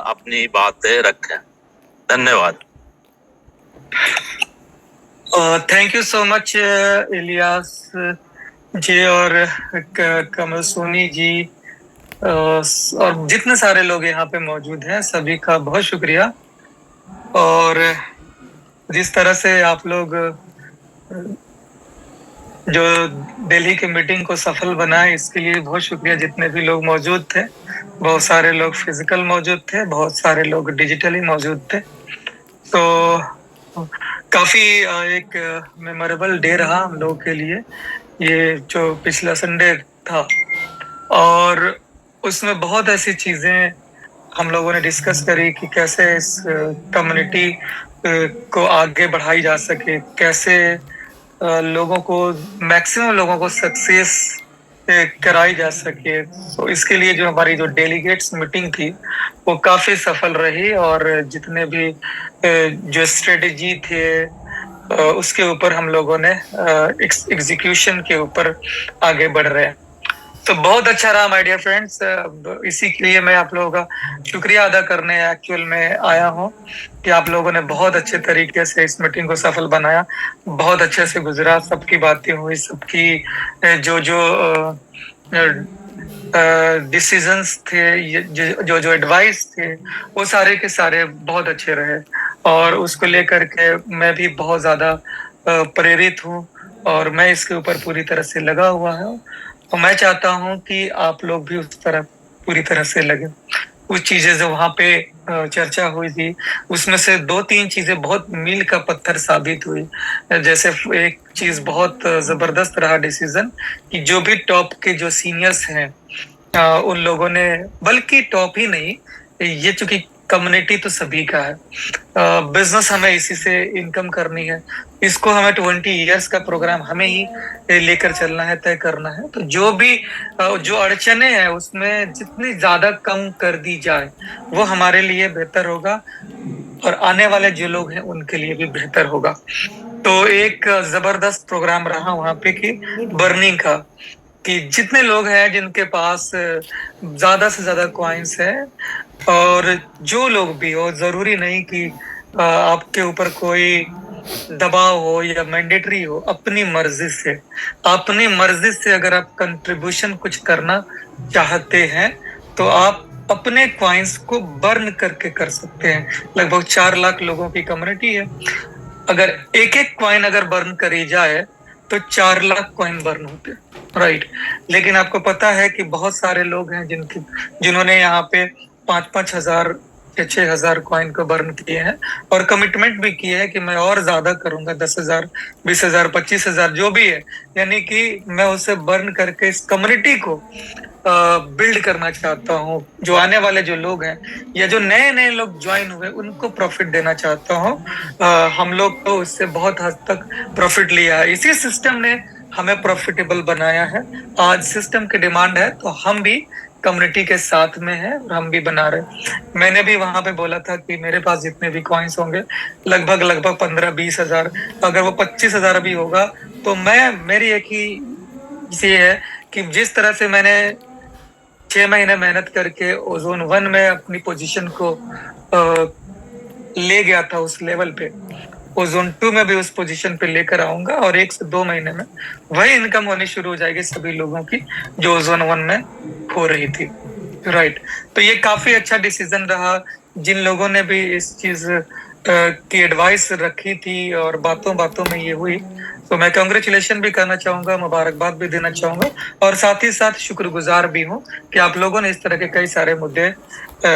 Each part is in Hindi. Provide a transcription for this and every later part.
अपनी बातें रखें। धन्यवाद। Thank you so much Ilyas ji और कमल सोनी जी और जितने सारे लोग यहाँ पे मौजूद हैं, सभी का बहुत शुक्रिया। और जिस तरह से आप लोग जो दिल्ली की मीटिंग को सफल बनाए, इसके लिए बहुत शुक्रिया। जितने भी लोग मौजूद थे, बहुत सारे लोग फिजिकल मौजूद थे, बहुत सारे लोग डिजिटली मौजूद थे। तो काफी एक मेमोरेबल डे रहा हम लोगों के लिए, ये जो पिछला संडे था। और उसमें बहुत ऐसी चीजें हम लोगों ने डिस्कस करी कि कैसे इस कम्युनिटी को आगे बढ़ाई जा सके, कैसे लोगों को, मैक्सिमम लोगों को सक्सेस कराई जा सके। तो इसके लिए जो हमारी जो डेलीगेट्स मीटिंग थी वो काफी सफल रही, और जितने भी जो स्ट्रेटेजी थे उसके ऊपर हम लोगों ने एग्जीक्यूशन के ऊपर आगे बढ़ रहे हैं। तो बहुत अच्छा रहा माय डियर फ्रेंड्स। इसी के लिए मैं आप लोगों का शुक्रिया अदा करने एक्चुअल में आया हूँ कि आप लोगों ने बहुत अच्छे तरीके से इस मीटिंग को सफल बनाया, बहुत अच्छे से गुजरा, सबकी बातें हुई, सबकी जो जो डिसीजंस थे, जो जो एडवाइस थे, वो सारे के सारे बहुत अच्छे रहे। और उसको लेकर के मैं भी बहुत ज्यादा प्रेरित हूँ, और मैं इसके ऊपर पूरी तरह से लगा हुआ हूँ। तो मैं चाहता हूँ कि आप लोग भी उस तरह पूरी तरह से लगे। कुछ चीजें जो वहां पे चर्चा हुई थी, उसमें से 2-3 चीजें बहुत मील का पत्थर साबित हुई। जैसे एक चीज बहुत जबरदस्त रहा डिसीजन कि जो भी टॉप के जो सीनियर्स हैं, उन लोगों ने, बल्कि टॉप ही नहीं, ये चूंकि कम्युनिटी तो सभी का है, बिजनेस हमें इसी से इनकम करनी है, इसको हमें 20 इयर्स का प्रोग्राम हमें ही लेकर चलना है, तय करना है। तो जो भी जो अड़चने हैं उसमें जितनी ज्यादा कम कर दी जाए वो हमारे लिए बेहतर होगा, और आने वाले जो लोग हैं उनके लिए भी बेहतर होगा। तो एक जबरदस्त प्रोग्राम रहा वहां पे कि बर्निंग का, कि जितने लोग हैं जिनके पास ज्यादा से ज्यादा कॉइन्स है, और जो लोग भी हो, जरूरी नहीं कि आपके ऊपर कोई दबाव हो या मैंडेटरी हो, अपनी मर्जी से अगर आप कंट्रीब्यूशन कुछ करना चाहते हैं तो आप अपने कॉइन्स को बर्न करके कर सकते हैं। लगभग 4 लाख लोगों की कम्युनिटी है, अगर एक एक कॉइन अगर बर्न करी जाए तो 4 लाख कॉइन बर्न होते हैं, राइट। लेकिन आपको पता है कि बहुत सारे लोग हैं जिन्होंने यहाँ पे 5-5 हजार या 6 हजार कॉइन को बर्न किए हैं, और कमिटमेंट भी किए हैं कि मैं और ज्यादा करूंगा, 10 हजार, 20 हजार, 25 हजार, जो भी है, यानी कि मैं उसे बर्न करके इस कम्युनिटी को बिल्ड करना चाहता हूँ। जो आने वाले जो लोग हैं या जो नए नए लोग ज्वाइन हुए उनको प्रॉफिट देना चाहता हूँ। हम लोग तो इससे बहुत हद तक प्रॉफिट लिया है, इसी सिस्टम ने हमें प्रॉफिटेबल बनाया है। आज सिस्टम की डिमांड है तो हम भी कम्युनिटी के साथ में है और हम भी बना रहे। मैंने भी वहां पे बोला था कि मेरे पास जितने भी कॉइन्स होंगे, लगभग 15-20 हजार, अगर वो 25 हजार भी होगा तो मेरी एक ही ये है कि जिस तरह से मैंने 6 महीने मेहनत करके ओजोन 1 में अपनी पोजीशन को ले गया था उस लेवल पे, ओजोन 2 में भी उस पोजीशन पे लेकर आऊंगा, और 1 से 2 महीने में वही इनकम होनी शुरू हो जाएगी सभी लोगों की जो ओजोन 1 में हो रही थी, राइट। तो ये काफी अच्छा डिसीजन रहा। जिन लोगों ने भी इस चीज की एडवाइस रखी थी और बातों बातों में ये हुई, तो मैं कांग्रेचुलेशन भी करना चाहूंगा, मुबारकबाद भी देना चाहूंगा, और साथ ही साथ शुक्रगुजार भी हूँ कि आप लोगों ने इस तरह के कई सारे मुद्दे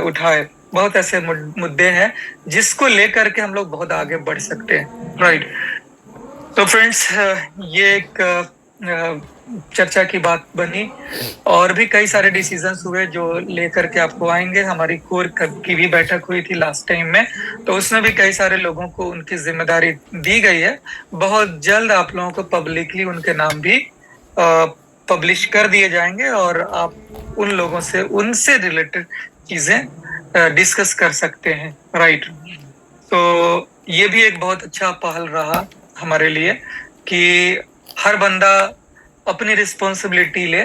उठाए। बहुत ऐसे मुद्दे हैं जिसको लेकर के हम लोग बहुत आगे बढ़ सकते हैं, राइट। तो फ्रेंड्स, ये एक चर्चा की बात बनी, और भी कई सारे डिसीजंस हुए जो लेकर के आपको आएंगे। हमारी कोर की भी बैठक हुई थी लास्ट टाइम में, तो उसमें भी कई सारे लोगों को उनकी जिम्मेदारी दी गई है। बहुत जल्द आप लोगों को पब्लिकली उनके नाम भी पब्लिश कर दिए जाएंगे, और आप उन लोगों से, उनसे रिलेटेड चीजें डिस्कस कर सकते हैं, राइट। तो ये भी एक बहुत अच्छा पहल रहा हमारे लिए कि हर बंदा अपनी रिस्पॉन्सिबिलिटी ले,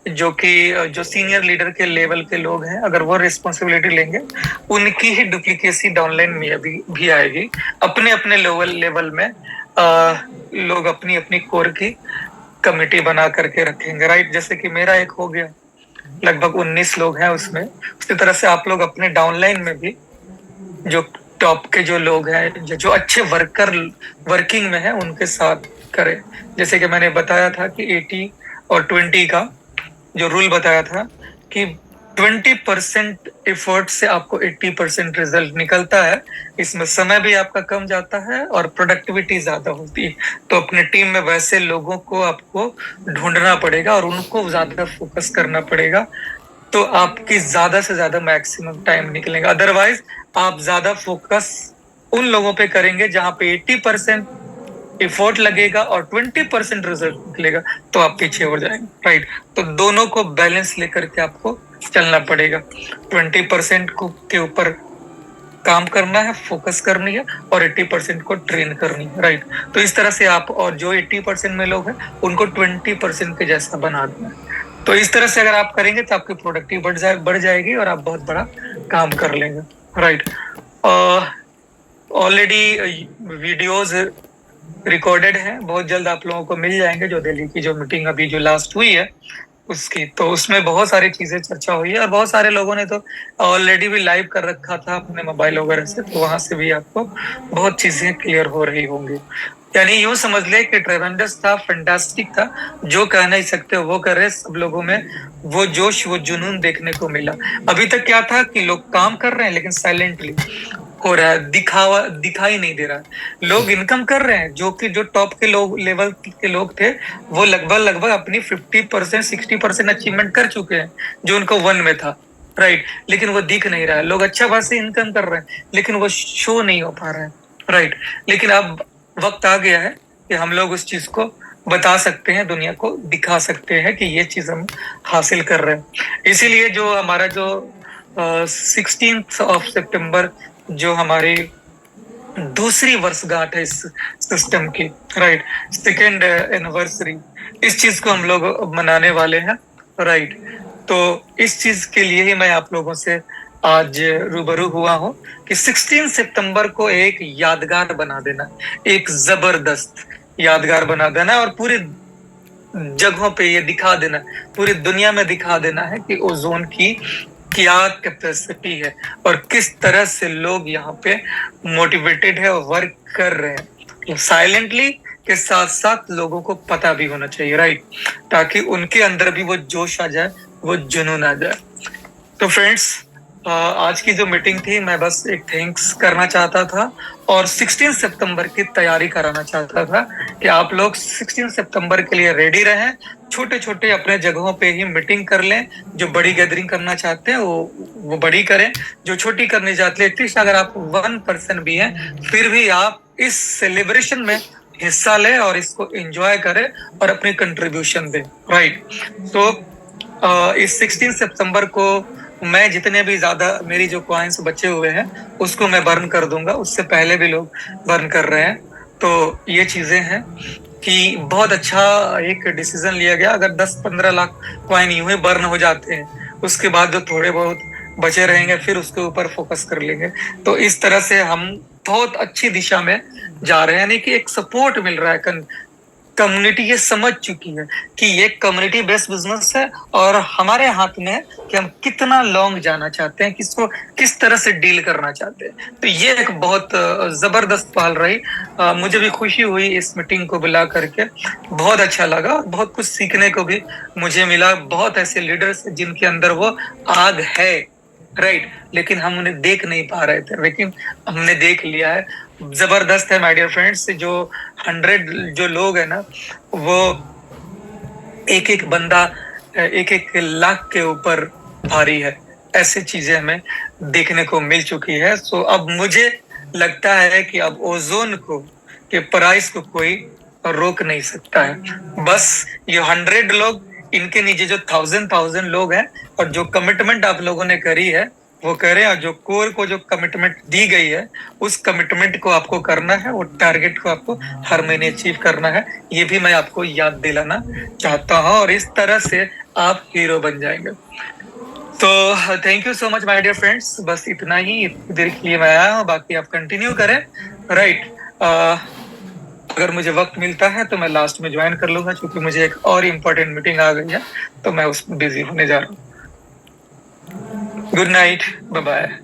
जो कि जो सीनियर लीडर के लेवल के लोग हैं, अगर वो रिस्पॉन्सिबिलिटी लेंगे, उनकी ही डुप्लीकेसी डाउनलाइन में भी आएगी। अपने अपने लेवल में लोग अपनी अपनी कोर की कमेटी बना करके रखेंगे, राइट। जैसे कि मेरा एक हो गया, लगभग 19 लोग हैं उसमें। उसी तरह से आप लोग अपने डाउनलाइन में भी जो टॉप के जो लोग हैं, जो अच्छे वर्किंग में हैं, उनके साथ करें। जैसे कि मैंने बताया था कि 80 और 20 का जो रूल बताया था कि 20% एफर्ट से आपको 80% रिजल्ट निकलता है। इसमें समय भी आपका कम जाता है और प्रोडक्टिविटी ज्यादा होती है। तो अपने टीम में वैसे लोगों को आपको ढूंढना पड़ेगा और उनको ज्यादा फोकस करना पड़ेगा, तो आपकी ज्यादा से ज्यादा मैक्सिमम टाइम निकलेगा। अदरवाइज आप ज्यादा फोकस उन लोगों पे करेंगे जहां पे 80% एफर्ट लगेगा और 20% रिजल्ट निकलेगा, तो आप पीछे हो जाएंगे, राइट। तो दोनों को बैलेंस लेकर के आपको चलना पड़ेगा। 20% को के ऊपर काम करना है, फोकस करनी है, और 80% को ट्रेन करनी है, राइट। तो इस तरह से आप, और जो 80% में लोग हैं उनको 20% के जैसा बना देना है। तो इस तरह से अगर आप करेंगे तो आपकी प्रोडक्टिव बढ़ जाएगी और आप बहुत बड़ा काम कर लेंगे, राइट। ऑलरेडी वीडियोज रिकॉर्डेड है, बहुत जल्द आप लोगों को मिल जाएंगे, जो दिल्ली की जो मीटिंग अभी जो लास्ट हुई है उसकी। तो उसमें बहुत सारी चीजें चर्चा हुई है और बहुत सारे लोगों ने तो ऑलरेडी भी लाइव कर रखा था अपने मोबाइल वगैरह से, तो वहां से भी आपको बहुत चीजें क्लियर हो रही होंगी। यानी यूं समझ ले कि ट्रेमेंडस था, फैंटास्टिक था, जो कह नहीं सकते वो कर रहे। सब लोगों में वो जोश, वो जुनून देखने को मिला। अभी तक क्या था कि लोग काम कर रहे हैं लेकिन साइलेंटली हो रहा है, दिखाई नहीं दे रहा है। लोग इनकम कर रहे हैं, जो कि जो टॉप के लोग, लेवल के लोग थे, वो लगभग अपनी 50% 60% अचीवमेंट कर चुके हैं, जो उनको 1 में था, राइट। लेकिन वो दिख नहीं रहा है। लोग अच्छा खासी इनकम कर रहे हैं लेकिन वो शो नहीं हो पा रहा है, राइट। लेकिन अब वक्त आ गया है कि हम लोग उस चीज को बता सकते हैं, दुनिया को दिखा सकते हैं कि ये चीज हम हासिल कर रहे हैं। इसीलिए जो हमारा जो 16 सितंबर जो हमारी दूसरी वर्षगांठ है इस सिस्टम की, राइट, सेकेंड एनिवर्सरी, इस चीज को हम लोग मनाने वाले हैं, राइट। तो इस चीज के लिए ही मैं आप लोगों से आज रूबरू हुआ हूँ कि 16 सितंबर को एक यादगार बना देना, एक जबरदस्त यादगार बना देना, और पूरी जगहों पे ये दिखा देना, पूरी दुनिया में दिखा देना है कि ओजोन की क्या कैपेसिटी है और किस तरह से लोग यहाँ पे मोटिवेटेड है और वर्क कर रहे हैं साइलेंटली, के साथ साथ लोगों को पता भी होना चाहिए, राइट, ताकि उनके अंदर भी वो जोश आ जाए, वो जुनून आ जाए। तो फ्रेंड्स, आज की जो मीटिंग थी, मैं बस एक थैंक्स करना चाहता था और 16 सितंबर की तैयारी कराना चाहता था कि आप लोग 16 सितंबर के लिए रेडी रहें। छोटे छोटे अपने जगहों पे ही मीटिंग कर लें। जो बड़ी गैदरिंग करना चाहते हैं वो बड़ी करें, जो छोटी करनी चाहते हैं, एटलीस्ट अगर आप 1% भी हैं, फिर भी आप इस सेलिब्रेशन में हिस्सा लें और इसको एंजॉय करें और अपनी कंट्रीब्यूशन दें, राइट। तो इस 16 सितंबर को मैं जितने भी ज्यादा मेरी जो कॉइन्स बचे हुए हैं उसको मैं बर्न कर दूंगा। उससे पहले भी लोग बर्न कर रहे हैं। तो ये चीजें हैं कि बहुत अच्छा एक डिसीजन लिया गया। अगर 10-15 लाख कॉइन यूं ही बर्न हो जाते हैं, उसके बाद जो थोड़े बहुत बचे रहेंगे फिर उसके ऊपर फोकस कर लेंगे। तो इस तरह से हम बहुत अच्छी दिशा में जा रहे हैं, यानी कि एक सपोर्ट मिल रहा है। कम्युनिटी ये समझ चुकी है कि ये कम्युनिटी बेस्ड बिजनेस है और हमारे हाथ में है कि हम कितना लॉन्ग जाना चाहते हैं, किसको किस तरह से डील करना चाहते हैं। तो ये एक बहुत जबरदस्त पहल रही। मुझे भी खुशी हुई इस मीटिंग को बुला करके, बहुत अच्छा लगा। बहुत कुछ सीखने को भी मुझे मिला। बहुत ऐसे लीडर्स जिनके अंदर वो आग है, राइट, लेकिन हम उन्हें देख नहीं पा रहे थे, लेकिन हमने देख लिया है। जबरदस्त है माय डियर फ्रेंड्स। जो 100 जो लोग है ना, वो एक एक बंदा 1-1 लाख के ऊपर भारी है। ऐसी चीजें हमें देखने को मिल चुकी है। सो अब मुझे लगता है कि अब ओजोन को के प्राइस को कोई रोक नहीं सकता है। बस ये 100 लोग, इनके नीचे जो 1000 लोग हैं, और जो कमिटमेंट आप लोगों ने करी है वो करें, और जो कोर को जो कमिटमेंट दी गई है उस कमिटमेंट को आपको करना है, वो टारगेट को आपको हर महीने अचीव करना है। ये भी मैं आपको याद दिलाना चाहता हूँ। और इस तरह से आप हीरो बन जाएंगे। तो thank you so much my dear friends, बस इतना ही, इतनी देर के लिए मैं आया हूँ, बाकी आप कंटिन्यू करें। राइट, अगर मुझे वक्त मिलता है तो मैं लास्ट में ज्वाइन कर लूंगा, क्योंकि मुझे एक और इम्पोर्टेंट मीटिंग आ गई है, तो मैं उसमें बिजी होने जा रहा हूँ। Good night, bye bye.